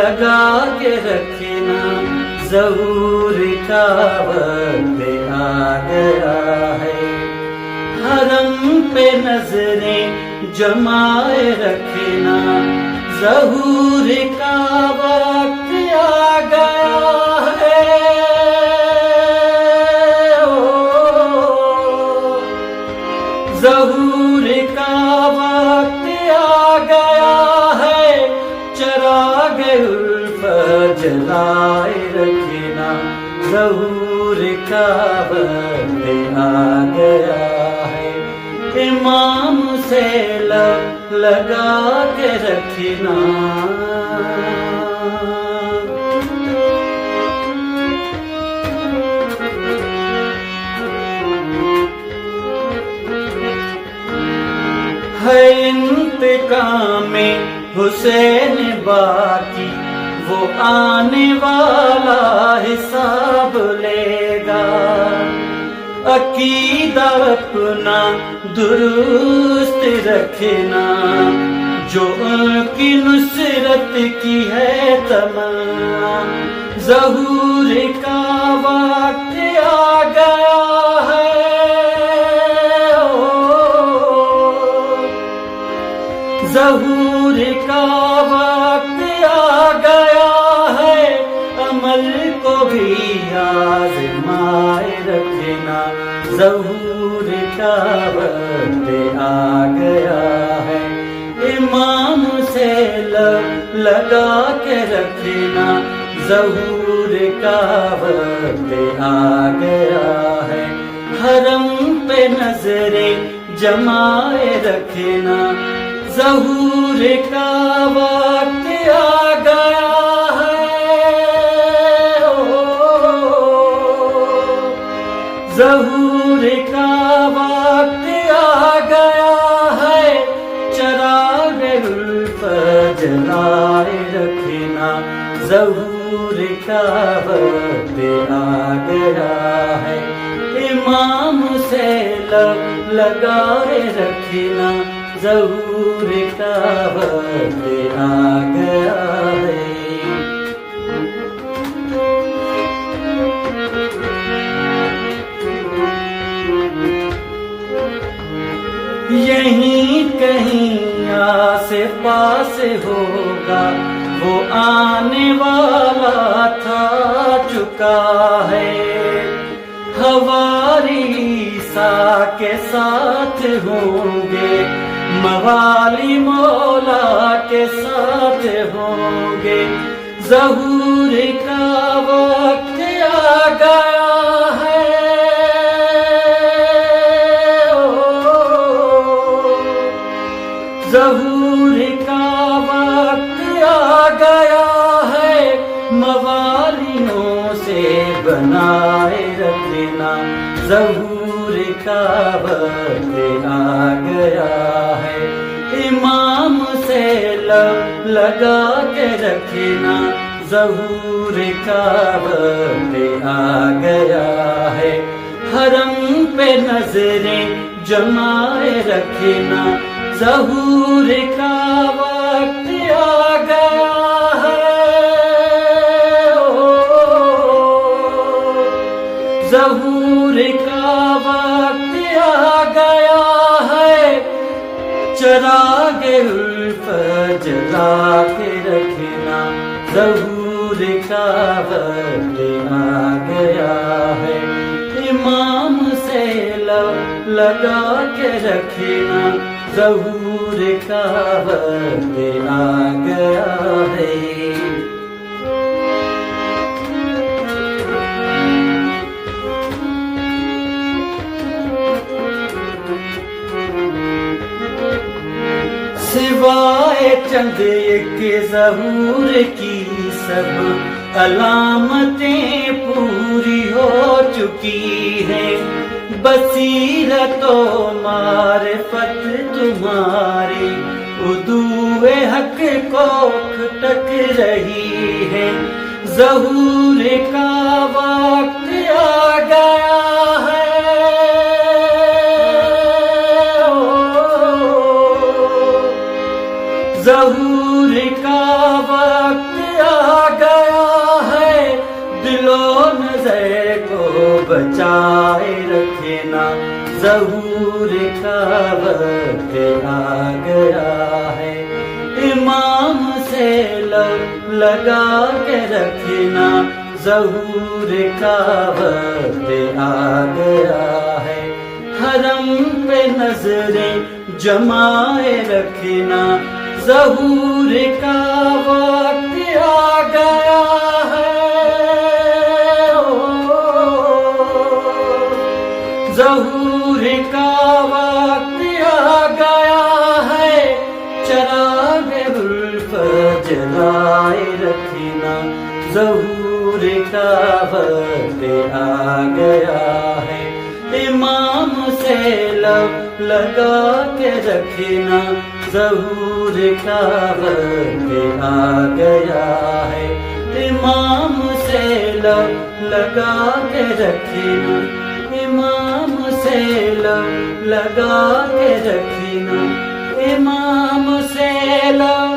लगा के रखना, ज़हूर का वक्त आ गया है। हरम पे नजरें जमाए रखना, ज़हूर का वक्त आ गया है। ज़हूर का वक्त आ गया है, चराग उल्फत जलाए रखना, ज़हूर का वक्त आ गया है। इमाम से लगा के रखना, है इंतकाम हुसैन बाकी, वो आने वाला हिसाब लेगा। अकीदा अपना दुरुस्त रखना, जो उनकी नुसरत की है तमन्ना, ज़हूर का वक्त आ गया है। ज़हूर का वक्त आ गया है, अमल को भी आज़माए रखना, ज़हूर का वक्त आ गया है। इमाम से लगा के रखना, ज़हूर का वक्त आ गया है। हरम पे नजरें जमाए रखना, ज़हूर का वक्त आ गया है। ज़हूर का वक्त आ गया है, चराग उल्फत जलाए रखना, ज़हूर का वक्त आ गया है। इमाम से लगाए रखना, ज़हूर का वक्त आ गया है। यहीं कहीं आस पास होगा, वो आने वाला था चुका है। हवारी ईसा के साथ होंगे, मवाली मौला के साथ होंगे, ज़हूर का वक्त आ गया है। ज़हूर का वक्त आ गया है, मवालियों से बनाए रखना, ज़हूर का वक्त आ गया है। इमाम से लगा के रखना, ज़हूर का वक्त आ गया है। हरम पे नजरें जमाए रखना, ज़हूर का वक्त आ गया है। ज़हूर का वक्त आ गया है, चराग उल्फत जला के रखना, ज़हूर का वक्त आ गया है। इमाम से लगा के रखना, ज़हूर का वक्त आ गया है। सिवाय चंद एक ज़हूर की सब अलामतें पूरी हो चुकी हैं। बसीरतो मारिफत तुम्हारी उदूए हक को खटक रही है। ज़हूर का वक्त आ गया है। ज़हूर का वक्त आ बचाए रखना, ज़हूर का वक्त आ गया है। इमाम से लब लगा के रखना, ज़हूर का वक्त आ गया है। हरम पे नजरें जमाए रखना, ज़हूर का वक्त आ गया है। ज़हूर का वक्त आ गया है। चरागे उल्फत जलाए रखना, ज़हूर का वक्त आ गया है। इमाम से लब लगा के रखना, ज़हूर का वक्त आ गया है। इमाम से लब लगा के रखना, इमाम से लब लगा के रखना, इमाम से लब